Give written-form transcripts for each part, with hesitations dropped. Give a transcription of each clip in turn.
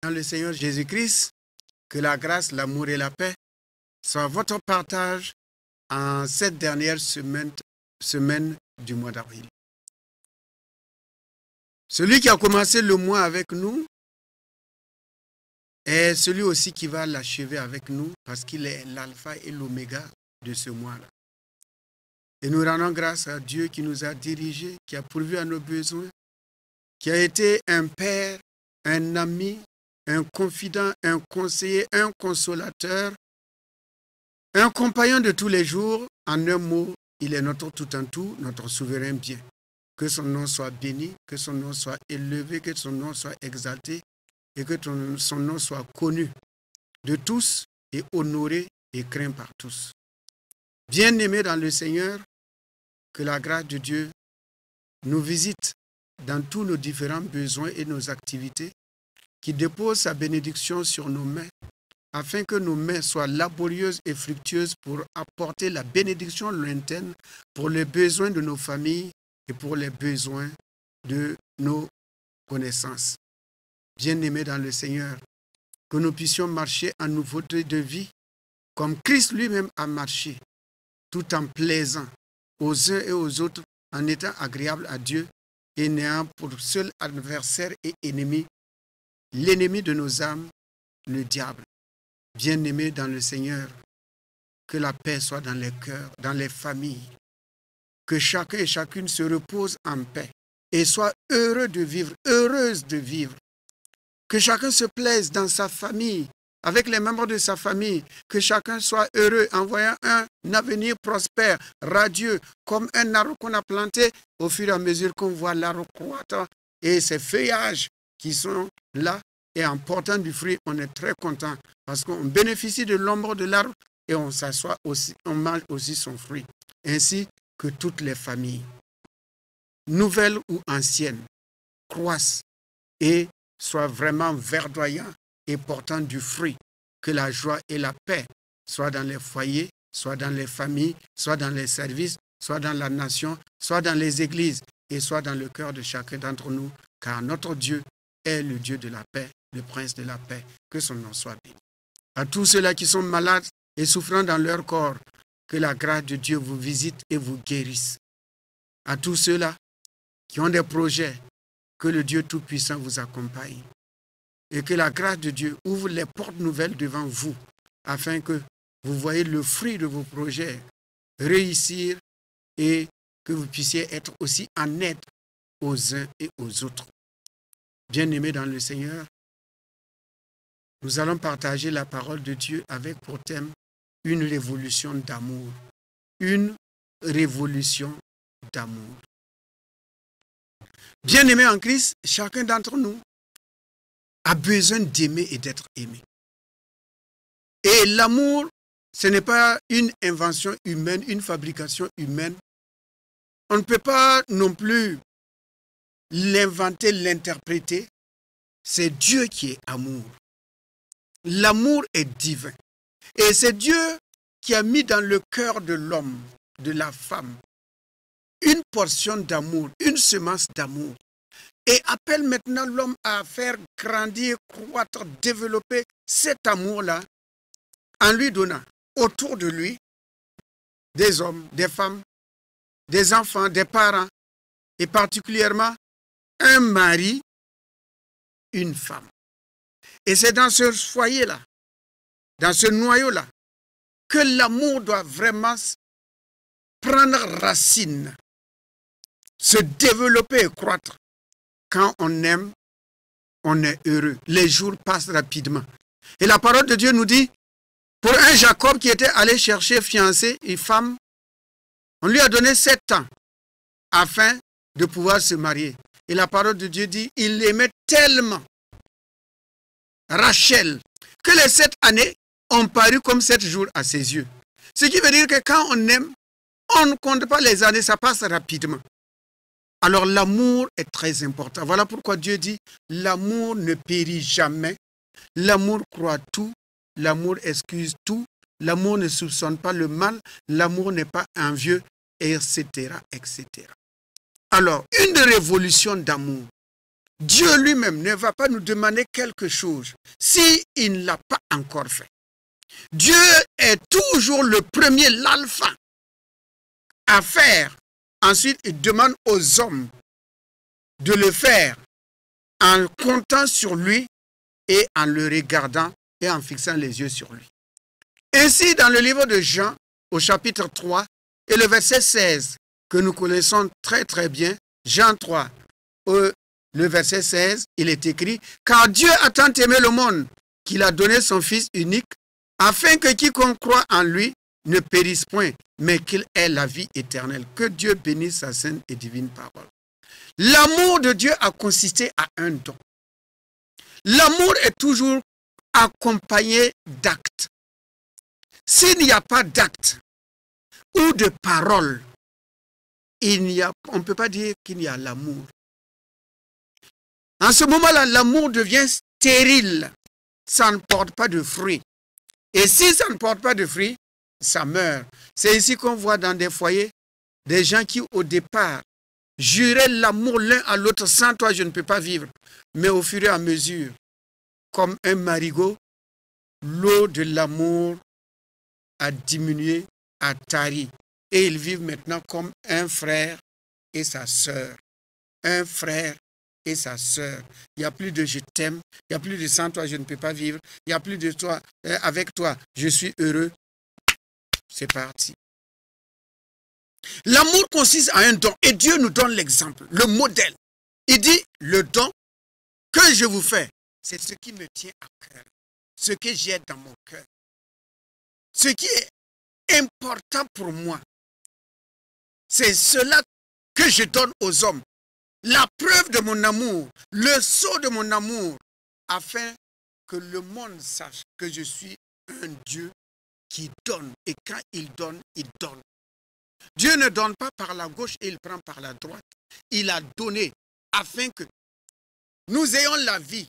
Dans le Seigneur Jésus-Christ, que la grâce, l'amour et la paix soient votre partage en cette dernière semaine du mois d'avril. Celui qui a commencé le mois avec nous est celui aussi qui va l'achever avec nous parce qu'il est l'alpha et l'oméga de ce mois-là. Et nous rendons grâce à Dieu qui nous a dirigés, qui a pourvu à nos besoins, qui a été un père, un ami, un confident, un conseiller, un consolateur, un compagnon de tous les jours. En un mot, il est notre tout en tout, notre souverain bien. Que son nom soit béni, que son nom soit élevé, que son nom soit exalté et que son nom soit connu de tous et honoré et craint par tous. Bien-aimés dans le Seigneur, que la grâce de Dieu nous visite dans tous nos différents besoins et nos activités, qui dépose sa bénédiction sur nos mains, afin que nos mains soient laborieuses et fructueuses pour apporter la bénédiction lointaine pour les besoins de nos familles et pour les besoins de nos connaissances. Bien-aimés dans le Seigneur, que nous puissions marcher en nouveauté de vie, comme Christ lui-même a marché, tout en plaisant aux uns et aux autres, en étant agréable à Dieu et n'ayant pour seul adversaire et ennemi l'ennemi de nos âmes, le diable. Bien-aimés dans le Seigneur, que la paix soit dans les cœurs, dans les familles, que chacun et chacune se repose en paix et soit heureux de vivre, heureuse de vivre. Que chacun se plaise dans sa famille, avec les membres de sa famille, que chacun soit heureux en voyant un avenir prospère, radieux, comme un arbre qu'on a planté au fur et à mesure qu'on voit l'arbre croître et ses feuillages qui sont là et en portant du fruit, on est très content parce qu'on bénéficie de l'ombre de l'arbre et on s'assoit aussi, on mange aussi son fruit. Ainsi que toutes les familles, nouvelles ou anciennes, croissent et soient vraiment verdoyants et portant du fruit, que la joie et la paix soient dans les foyers, soit dans les familles, soit dans les services, soit dans la nation, soit dans les églises et soit dans le cœur de chacun d'entre nous, car notre Dieu est le Dieu de la paix, le prince de la paix, que son nom soit béni. À tous ceux-là qui sont malades et souffrant dans leur corps, que la grâce de Dieu vous visite et vous guérisse. À tous ceux-là qui ont des projets, que le Dieu Tout-Puissant vous accompagne. Et que la grâce de Dieu ouvre les portes nouvelles devant vous, afin que vous voyez le fruit de vos projets réussir et que vous puissiez être aussi en aide aux uns et aux autres. Bien-aimés dans le Seigneur, nous allons partager la parole de Dieu avec pour thème une révolution d'amour. Une révolution d'amour. Bien-aimés en Christ, chacun d'entre nous a besoin d'aimer et d'être aimé. Et l'amour, ce n'est pas une invention humaine, une fabrication humaine. On ne peut pas non plus l'inventer, l'interpréter. C'est Dieu qui est amour. L'amour est divin. Et c'est Dieu qui a mis dans le cœur de l'homme, de la femme, une portion d'amour, une semence d'amour. Et appelle maintenant l'homme à faire grandir, croître, développer cet amour-là en lui donnant autour de lui des hommes, des femmes, des enfants, des parents et particulièrement un mari, une femme. Et c'est dans ce foyer-là, dans ce noyau-là, que l'amour doit vraiment prendre racine, se développer et croître. Quand on aime, on est heureux. Les jours passent rapidement. Et la parole de Dieu nous dit, pour un Jacob qui était allé chercher fiancé et femme, on lui a donné 7 ans afin de pouvoir se marier. Et la parole de Dieu dit, il aimait tellement Rachel que les 7 années ont paru comme 7 jours à ses yeux. Ce qui veut dire que quand on aime, on ne compte pas les années, ça passe rapidement. Alors l'amour est très important. Voilà pourquoi Dieu dit, l'amour ne périt jamais, l'amour croit tout, l'amour excuse tout, l'amour ne soupçonne pas le mal, l'amour n'est pas envieux, etc., etc. Alors, une révolution d'amour. Dieu lui-même ne va pas nous demander quelque chose s'il ne l'a pas encore fait. Dieu est toujours le premier, l'alpha, à faire. Ensuite, il demande aux hommes de le faire en comptant sur lui et en le regardant et en fixant les yeux sur lui. Ainsi, dans le livre de Jean, au chapitre 3 et le verset 16, que nous connaissons très très bien, Jean 3, le verset 16, il est écrit « Car Dieu a tant aimé le monde qu'il a donné son Fils unique, afin que quiconque croit en lui ne périsse point, mais qu'il ait la vie éternelle. » Que Dieu bénisse sa sainte et divine parole. L'amour de Dieu a consisté à un don. L'amour est toujours accompagné d'actes. S'il n'y a pas d'actes ou de paroles, on ne peut pas dire qu'il y a l'amour. En ce moment-là, l'amour devient stérile. Ça ne porte pas de fruits. Et si ça ne porte pas de fruits, ça meurt. C'est ici qu'on voit dans des foyers des gens qui, au départ, juraient l'amour l'un à l'autre. Sans toi, je ne peux pas vivre. Mais au fur et à mesure, comme un marigot, l'eau de l'amour a diminué, a tari. Et ils vivent maintenant comme un frère et sa sœur. Un frère et sa sœur. Il n'y a plus de je t'aime, il n'y a plus de sans toi je ne peux pas vivre, il n'y a plus de toi, avec toi je suis heureux. C'est parti. L'amour consiste à un don et Dieu nous donne l'exemple, le modèle. Il dit le don que je vous fais, c'est ce qui me tient à cœur, ce que j'ai dans mon cœur, ce qui est important pour moi. C'est cela que je donne aux hommes. La preuve de mon amour, le sceau de mon amour, afin que le monde sache que je suis un Dieu qui donne. Et quand il donne, il donne. Dieu ne donne pas par la gauche et il prend par la droite. Il a donné afin que nous ayons la vie,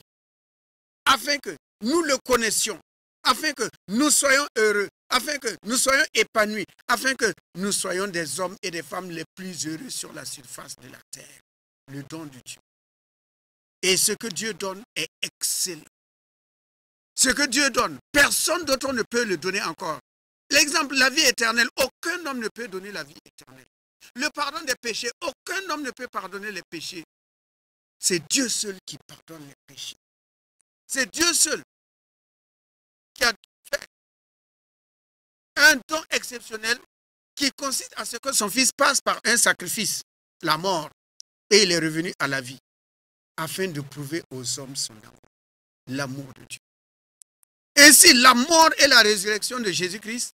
afin que nous le connaissions, afin que nous soyons heureux, afin que nous soyons épanouis, afin que nous soyons des hommes et des femmes les plus heureux sur la surface de la terre. Le don de Dieu. Et ce que Dieu donne est excellent. Ce que Dieu donne, personne d'autre ne peut le donner encore. L'exemple, la vie éternelle, aucun homme ne peut donner la vie éternelle. Le pardon des péchés, aucun homme ne peut pardonner les péchés. C'est Dieu seul qui pardonne les péchés. C'est Dieu seul qui a fait un don exceptionnel qui consiste à ce que son Fils passe par un sacrifice, la mort. Et il est revenu à la vie, afin de prouver aux hommes son amour, l'amour de Dieu. Ainsi, la mort et la résurrection de Jésus-Christ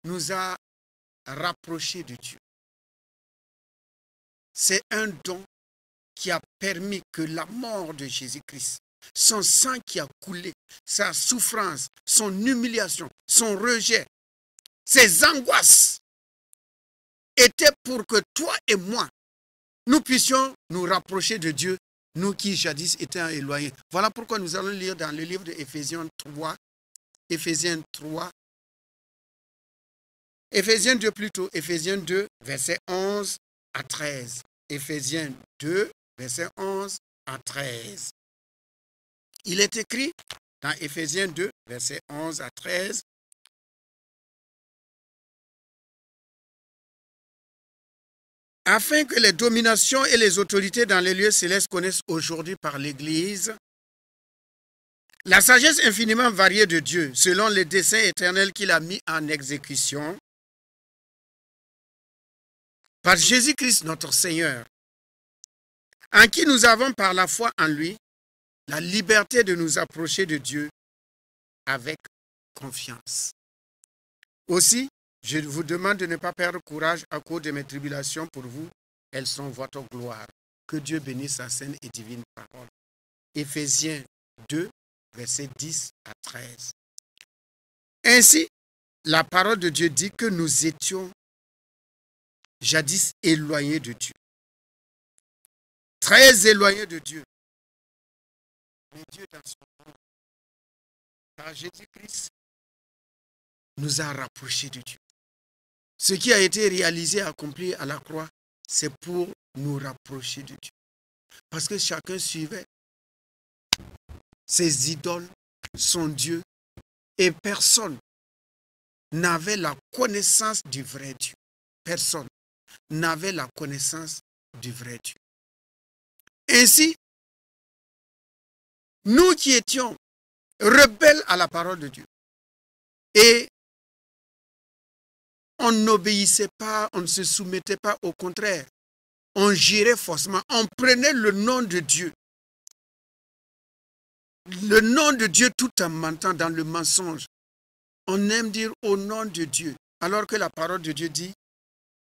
nous a rapprochés de Dieu. C'est un don qui a permis que la mort de Jésus-Christ, son sang qui a coulé, sa souffrance, son humiliation, son rejet, ses angoisses, étaient pour que toi et moi, nous puissions nous rapprocher de Dieu, nous qui jadis étions éloignés. Voilà pourquoi nous allons lire dans le livre de Éphésiens 3, Éphésiens 2 plutôt, Éphésiens 2, versets 11 à 13. Éphésiens 2, versets 11 à 13. Il est écrit dans Éphésiens 2, versets 11 à 13, afin que les dominations et les autorités dans les lieux célestes connaissent aujourd'hui par l'Église la sagesse infiniment variée de Dieu, selon les desseins éternels qu'il a mis en exécution par Jésus-Christ notre Seigneur, en qui nous avons par la foi en lui la liberté de nous approcher de Dieu avec confiance. Aussi, je vous demande de ne pas perdre courage à cause de mes tribulations pour vous. Elles sont votre gloire. Que Dieu bénisse sa sainte et divine parole. Éphésiens 2, versets 10 à 13. Ainsi, la parole de Dieu dit que nous étions jadis éloignés de Dieu. Très éloignés de Dieu. Mais Dieu, dans son amour, par Jésus-Christ, nous a rapprochés de Dieu. Ce qui a été réalisé, accompli à la croix, c'est pour nous rapprocher de Dieu. Parce que chacun suivait ses idoles, son Dieu, et personne n'avait la connaissance du vrai Dieu. Personne n'avait la connaissance du vrai Dieu. Ainsi, nous qui étions rebelles à la parole de Dieu, et on n'obéissait pas, on ne se soumettait pas, au contraire, on jurait faussement, on prenait le nom de Dieu. Le nom de Dieu tout en mentant dans le mensonge. On aime dire au nom de Dieu, alors que la parole de Dieu dit,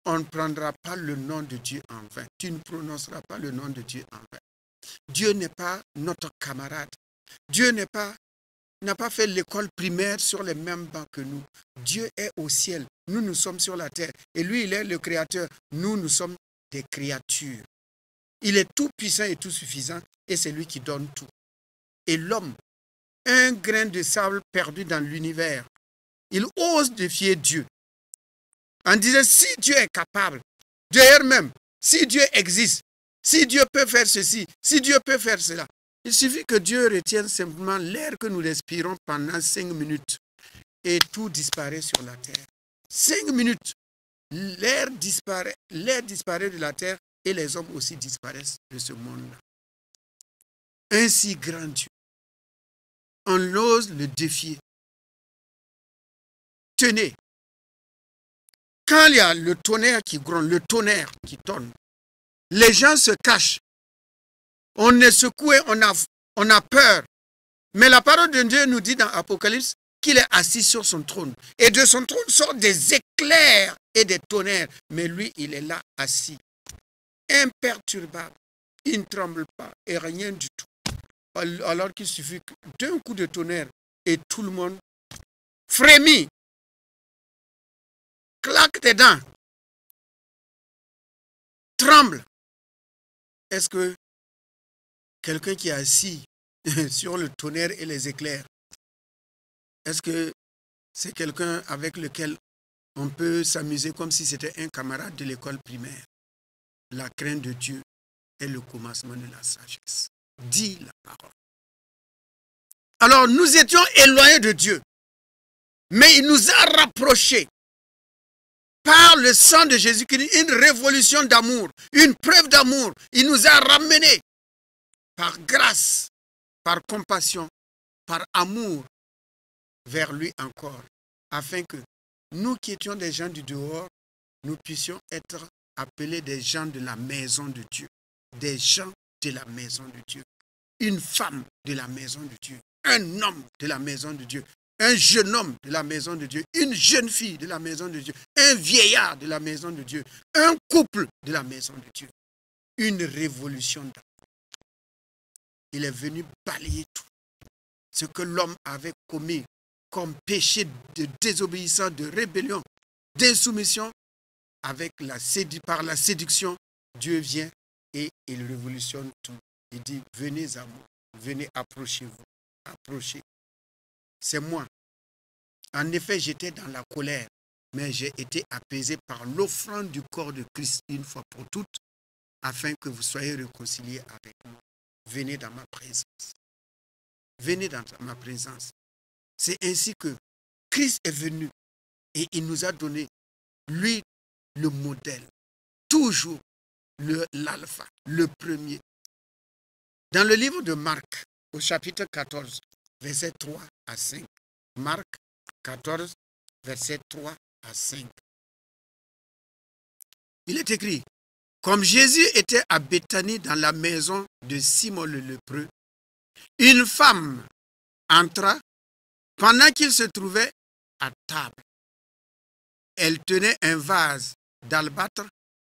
on ne prendra pas le nom de Dieu en vain. Tu ne prononceras pas le nom de Dieu en vain. Dieu n'est pas notre camarade. Dieu n'a pas fait l'école primaire sur les mêmes bancs que nous. Dieu est au ciel. Nous, nous sommes sur la terre. Et lui, il est le créateur. Nous, nous sommes des créatures. Il est tout puissant et tout suffisant. Et c'est lui qui donne tout. Et l'homme, un grain de sable perdu dans l'univers, il ose défier Dieu. En disant, si Dieu est capable, d'ailleurs même, si Dieu existe, si Dieu peut faire ceci, si Dieu peut faire cela, il suffit que Dieu retienne simplement l'air que nous respirons pendant 5 minutes et tout disparaît sur la terre. 5 minutes, l'air disparaît de la terre et les hommes aussi disparaissent de ce monde-là. Un si grand Dieu, on ose le défier. Tenez, quand il y a le tonnerre qui gronde, le tonnerre qui tonne, les gens se cachent. On est secoué, on a peur. Mais la parole de Dieu nous dit dans Apocalypse qu'il est assis sur son trône. Et de son trône sortent des éclairs et des tonnerres. Mais lui, il est là assis, imperturbable. Il ne tremble pas et rien du tout. Alors qu'il suffit d'un coup de tonnerre et tout le monde frémit, claque des dents, tremble. Est-ce que quelqu'un qui est assis sur le tonnerre et les éclairs, est-ce que c'est quelqu'un avec lequel on peut s'amuser comme si c'était un camarade de l'école primaire? La crainte de Dieu est le commencement de la sagesse. Dit la parole. Alors nous étions éloignés de Dieu, mais il nous a rapprochés par le sang de Jésus-Christ, une révolution d'amour, une preuve d'amour. Il nous a ramenés par grâce, par compassion, par amour vers lui encore, afin que nous qui étions des gens du dehors, nous puissions être appelés des gens de la maison de Dieu, des gens de la maison de Dieu, une femme de la maison de Dieu, un homme de la maison de Dieu, un jeune homme de la maison de Dieu, une jeune fille de la maison de Dieu, un vieillard de la maison de Dieu, un couple de la maison de Dieu. Une révolution d'amour. Il est venu balayer tout ce que l'homme avait commis comme péché de désobéissance, de rébellion, d'insoumission. Par la séduction, Dieu vient et il révolutionne tout. Il dit, venez à moi, venez, approchez-vous, approchez. C'est moi. En effet, j'étais dans la colère, mais j'ai été apaisé par l'offrande du corps de Christ une fois pour toutes, afin que vous soyez réconciliés avec moi. Venez dans ma présence. Venez dans ma présence. C'est ainsi que Christ est venu et il nous a donné, lui, le modèle. Toujours l'alpha, le premier. Dans le livre de Marc, au chapitre 14, versets 3 à 5. Marc 14, versets 3 à 5. Il est écrit, comme Jésus était à Béthanie dans la maison de Simon le lépreux, une femme entra pendant qu'il se trouvait à table. Elle tenait un vase d'albâtre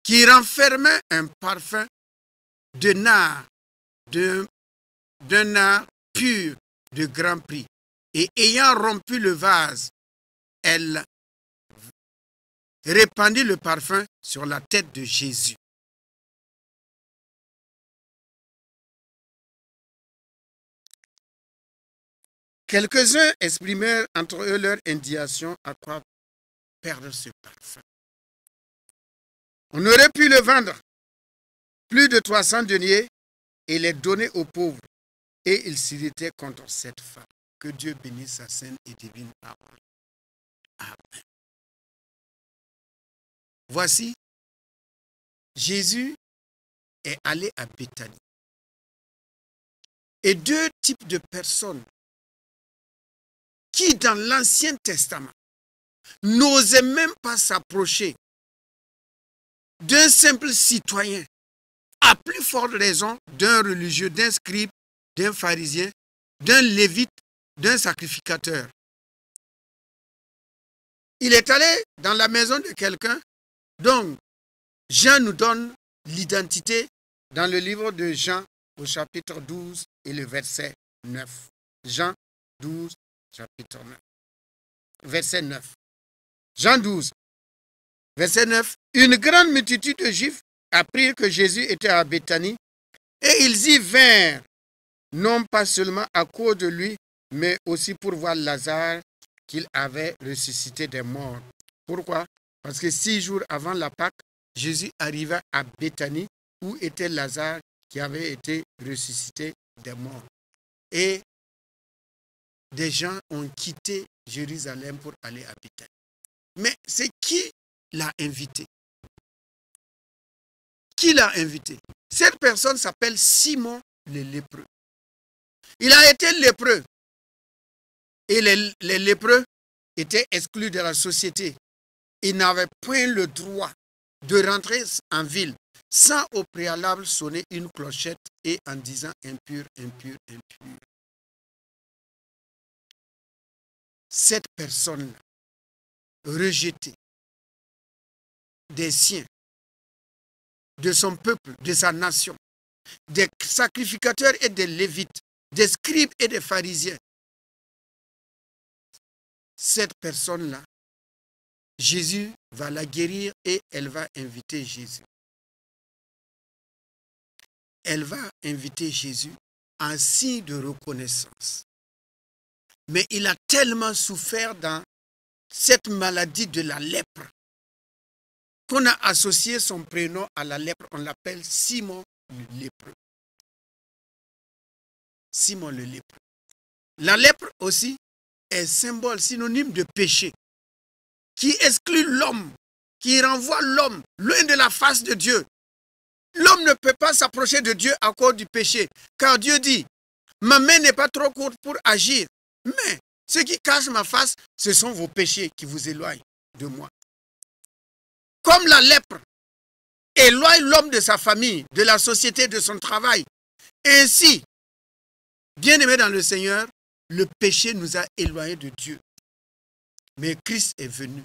qui renfermait un parfum de nard, d'un nard pur de grand prix. Et ayant rompu le vase, elle répandit le parfum sur la tête de Jésus. Quelques-uns exprimèrent entre eux leur indignation à quoi perdre ce parfum. On aurait pu le vendre plus de 300 deniers et les donner aux pauvres. Et il s'irritait contre cette femme. Que Dieu bénisse sa sainte et divine parole. Amen. Voici, Jésus est allé à Béthanie. Et deux types de personnes qui, dans l'Ancien Testament, n'osaient même pas s'approcher d'un simple citoyen, à plus forte raison d'un religieux, d'un scribe, d'un pharisien, d'un lévite, d'un sacrificateur. Il est allé dans la maison de quelqu'un dont Jean nous donne l'identité dans le livre de Jean au chapitre 12 et le verset 9. Jean 12, chapitre 9. Verset 9. Jean 12, verset 9. Une grande multitude de Juifs apprirent que Jésus était à Béthanie et ils y vinrent, non pas seulement à cause de lui, mais aussi pour voir Lazare qu'il avait ressuscité des morts. Pourquoi? Parce que 6 jours avant la Pâque, Jésus arriva à Béthanie où était Lazare qui avait été ressuscité des morts. Et des gens ont quitté Jérusalem pour aller à Béthanie. Mais c'est qui l'a invité? Qui l'a invité? Cette personne s'appelle Simon le lépreux. Il a été lépreux. Et les lépreux étaient exclus de la société. Ils n'avaient point le droit de rentrer en ville sans au préalable sonner une clochette et en disant impur, impur, impur. Cette personne rejetée des siens, de son peuple, de sa nation, des sacrificateurs et des lévites, des scribes et des pharisiens, cette personne-là, Jésus va la guérir et elle va inviter Jésus. Elle va inviter Jésus en signe de reconnaissance. Mais il a tellement souffert dans cette maladie de la lèpre qu'on a associé son prénom à la lèpre. On l'appelle Simon le lépreux. Simon le lépreux. La lèpre aussi est symbole, synonyme de péché, qui exclut l'homme, qui renvoie l'homme loin de la face de Dieu. L'homme ne peut pas s'approcher de Dieu à cause du péché, car Dieu dit, ma main n'est pas trop courte pour agir, mais ce qui cache ma face, ce sont vos péchés qui vous éloignent de moi. Comme la lèpre éloigne l'homme de sa famille, de la société, de son travail, ainsi, bien-aimés dans le Seigneur, le péché nous a éloignés de Dieu. Mais Christ est venu.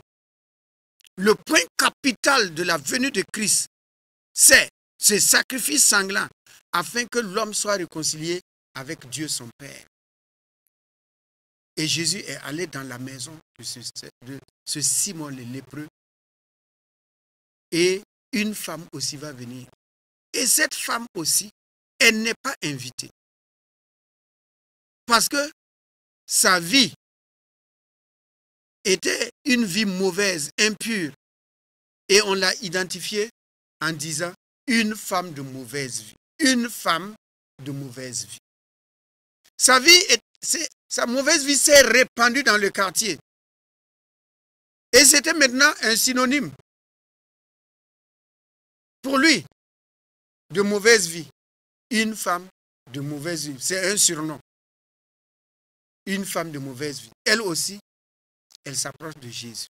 Le point capital de la venue de Christ, c'est ce sacrifice sanglant afin que l'homme soit réconcilié avec Dieu son Père. Et Jésus est allé dans la maison de ce Simon le lépreux. Et une femme aussi va venir. Et cette femme aussi, elle n'est pas invitée. Parce que sa vie était une vie mauvaise, impure. Et on l'a identifiée en disant une femme de mauvaise vie. Une femme de mauvaise vie. Sa mauvaise vie s'est répandue dans le quartier. Et c'était maintenant un synonyme pour lui de mauvaise vie. Une femme de mauvaise vie. C'est un surnom. Une femme de mauvaise vie. Elle aussi, elle s'approche de Jésus.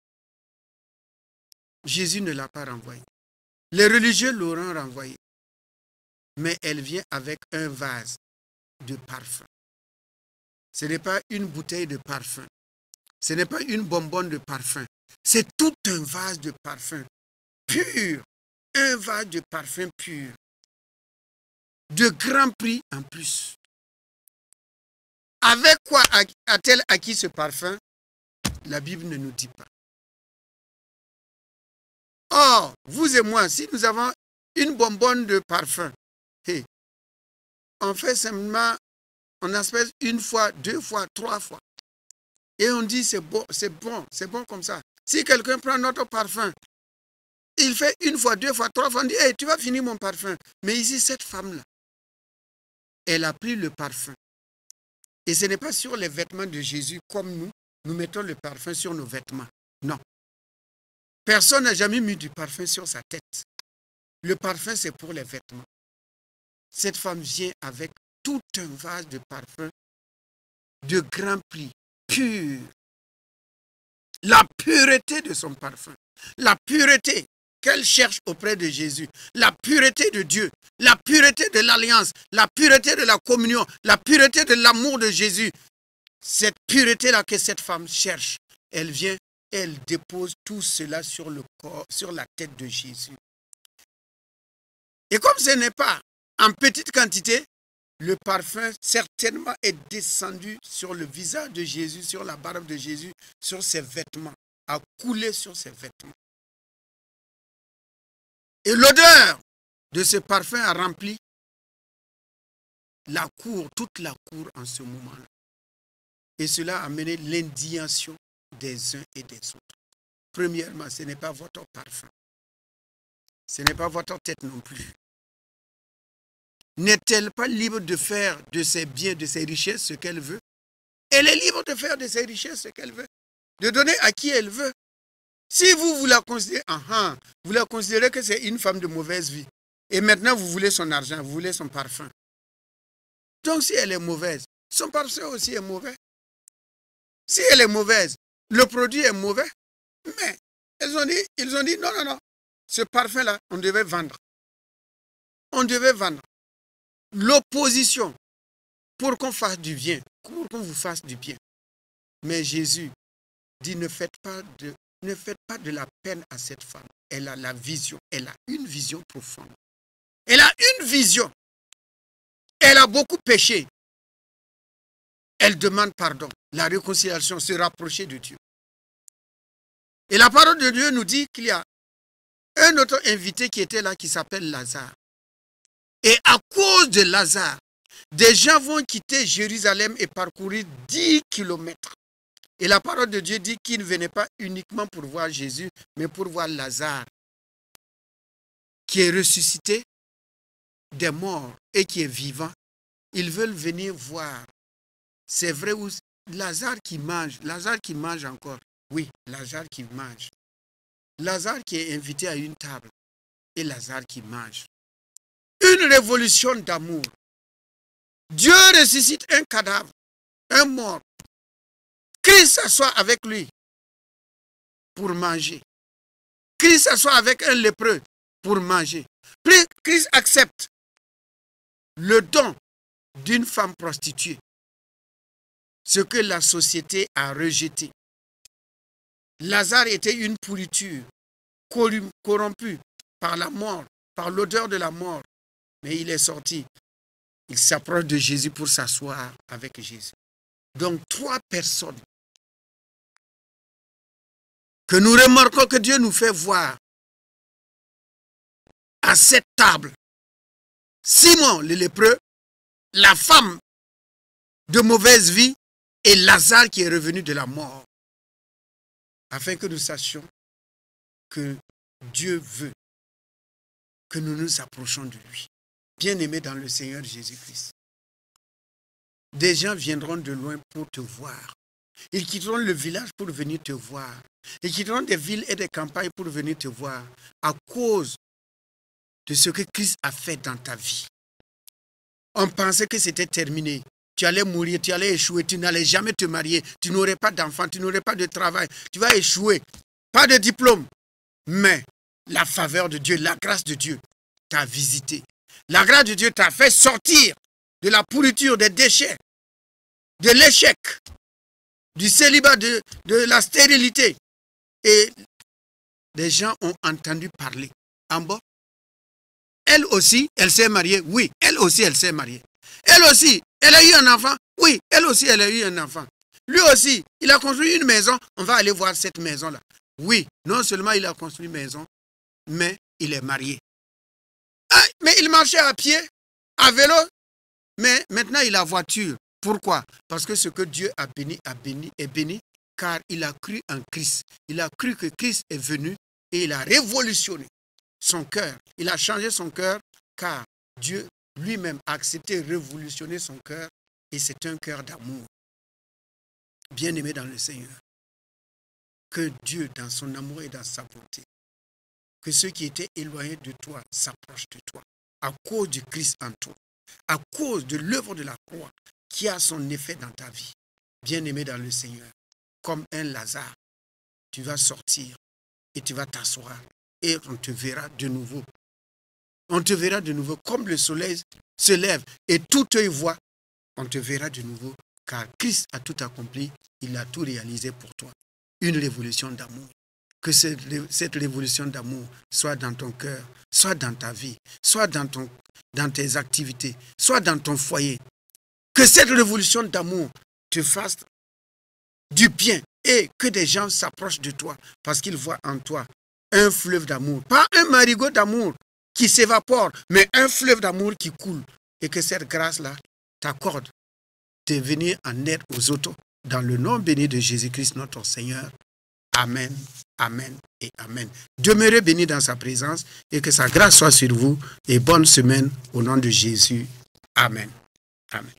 Jésus ne l'a pas renvoyée. Les religieux l'auront renvoyée. Mais elle vient avec un vase de parfum. Ce n'est pas une bouteille de parfum. Ce n'est pas une bonbonne de parfum. C'est tout un vase de parfum pur. Un vase de parfum pur. De grand prix en plus. Avec quoi a-t-elle acquis ce parfum? La Bible ne nous dit pas. Or, vous et moi, si nous avons une bonbonne de parfum, on fait simplement, on aspecte une fois, 2 fois, 3 fois. Et on dit c'est bon, c'est bon, c'est bon comme ça. Si quelqu'un prend notre parfum, il fait 1 fois, 2 fois, 3 fois, on dit hey, tu vas finir mon parfum. Mais ici, cette femme-là, elle a pris le parfum. Et ce n'est pas sur les vêtements de Jésus comme nous mettons le parfum sur nos vêtements. Non. Personne n'a jamais mis du parfum sur sa tête. Le parfum, c'est pour les vêtements. Cette femme vient avec tout un vase de parfum de grand prix, pur. La pureté de son parfum. La pureté qu'elle cherche auprès de Jésus. La pureté de Dieu. La pureté de l'alliance. La pureté de la communion. La pureté de l'amour de Jésus. Cette pureté-là que cette femme cherche, elle vient, elle dépose tout cela sur le corps, sur la tête de Jésus. Et comme ce n'est pas en petite quantité, le parfum certainement est descendu sur le visage de Jésus, sur la barbe de Jésus, sur ses vêtements, a coulé sur ses vêtements. Et l'odeur de ce parfum a rempli la cour, toute la cour en ce moment-là. Et cela a amené l'indignation des uns et des autres. Premièrement, ce n'est pas votre parfum. Ce n'est pas votre tête non plus. N'est-elle pas libre de faire de ses biens, de ses richesses, ce qu'elle veut? Elle est libre de faire de ses richesses ce qu'elle veut, de donner à qui elle veut. Si vous la considérez, vous la considérez que c'est une femme de mauvaise vie, et maintenant vous voulez son argent, vous voulez son parfum. Donc si elle est mauvaise, son parfum aussi est mauvais. Si elle est mauvaise, le produit est mauvais. Mais ils ont dit non, ce parfum-là, on devait vendre. On devait vendre. L'opposition pour qu'on fasse du bien, pour qu'on vous fasse du bien. Mais Jésus dit ne faites pas de la peine à cette femme. Elle a la vision, elle a une vision profonde. Elle a une vision. Elle a beaucoup péché. Elle demande pardon, la réconciliation, se rapprocher de Dieu. Et la parole de Dieu nous dit qu'il y a un autre invité qui était là qui s'appelle Lazare. Et à cause de Lazare, des gens vont quitter Jérusalem et parcourir 10 kilomètres. Et la parole de Dieu dit qu'ils ne venaient pas uniquement pour voir Jésus, mais pour voir Lazare, qui est ressuscité des morts et qui est vivant. Ils veulent venir voir. C'est vrai, où Lazare qui mange encore. Oui, Lazare qui mange. Lazare qui est invité à une table et Lazare qui mange. Une révolution d'amour. Dieu ressuscite un cadavre, un mort. Christ s'assoit avec lui pour manger. Christ s'assoit avec un lépreux pour manger. Christ accepte le don d'une femme prostituée. Ce que la société a rejeté. Lazare était une pourriture, corrompue par la mort, par l'odeur de la mort. Mais il est sorti. Il s'approche de Jésus pour s'asseoir avec Jésus. Donc 3 personnes que nous remarquons que Dieu nous fait voir à cette table. Simon le lépreux, la femme de mauvaise vie et Lazare qui est revenu de la mort. Afin que nous sachions que Dieu veut que nous nous approchons de lui. Bien-aimés dans le Seigneur Jésus-Christ. Des gens viendront de loin pour te voir. Ils quitteront le village pour venir te voir. Ils quitteront des villes et des campagnes pour venir te voir à cause de ce que Christ a fait dans ta vie. On pensait que c'était terminé. Tu allais mourir, tu allais échouer, tu n'allais jamais te marier, tu n'aurais pas d'enfant, tu n'aurais pas de travail, tu vas échouer, pas de diplôme. Mais la faveur de Dieu, la grâce de Dieu t'a visité. La grâce de Dieu t'a fait sortir de la pourriture, des déchets, de l'échec, du célibat, de la stérilité. Et les gens ont entendu parler. En bas, elle aussi, elle s'est mariée. Oui, elle aussi, elle s'est mariée. Elle aussi, elle a eu un enfant. Oui, elle aussi, elle a eu un enfant. Lui aussi, il a construit une maison. On va aller voir cette maison-là. Oui, non seulement il a construit une maison, mais il est marié. Ah, mais il marchait à pied, à vélo, mais maintenant il a voiture. Pourquoi? Parce que ce que Dieu a béni est béni, car il a cru en Christ. Il a cru que Christ est venu et il a révolutionné son cœur. Il a changé son cœur, car Dieu lui-même a accepté de révolutionner son cœur et c'est un cœur d'amour. Bien-aimé dans le Seigneur, que Dieu, dans son amour et dans sa bonté, que ceux qui étaient éloignés de toi s'approchent de toi à cause du Christ en toi, à cause de l'œuvre de la croix qui a son effet dans ta vie. Bien-aimé dans le Seigneur, comme un Lazare, tu vas sortir et tu vas t'asseoir et on te verra de nouveau. On te verra de nouveau comme le soleil se lève et tout œil voit. On te verra de nouveau car Christ a tout accompli. Il a tout réalisé pour toi. Une révolution d'amour. Que cette révolution d'amour soit dans ton cœur, soit dans ta vie, soit dans tes activités, soit dans ton foyer. Que cette révolution d'amour te fasse du bien et que des gens s'approchent de toi parce qu'ils voient en toi un fleuve d'amour. Pas un marigot d'amour qui s'évapore, mais un fleuve d'amour qui coule. Et que cette grâce-là t'accorde de venir en aide aux autres. Dans le nom béni de Jésus-Christ, notre Seigneur. Amen, amen et amen. Demeurez bénis dans sa présence et que sa grâce soit sur vous. Et bonne semaine au nom de Jésus. Amen. Amen.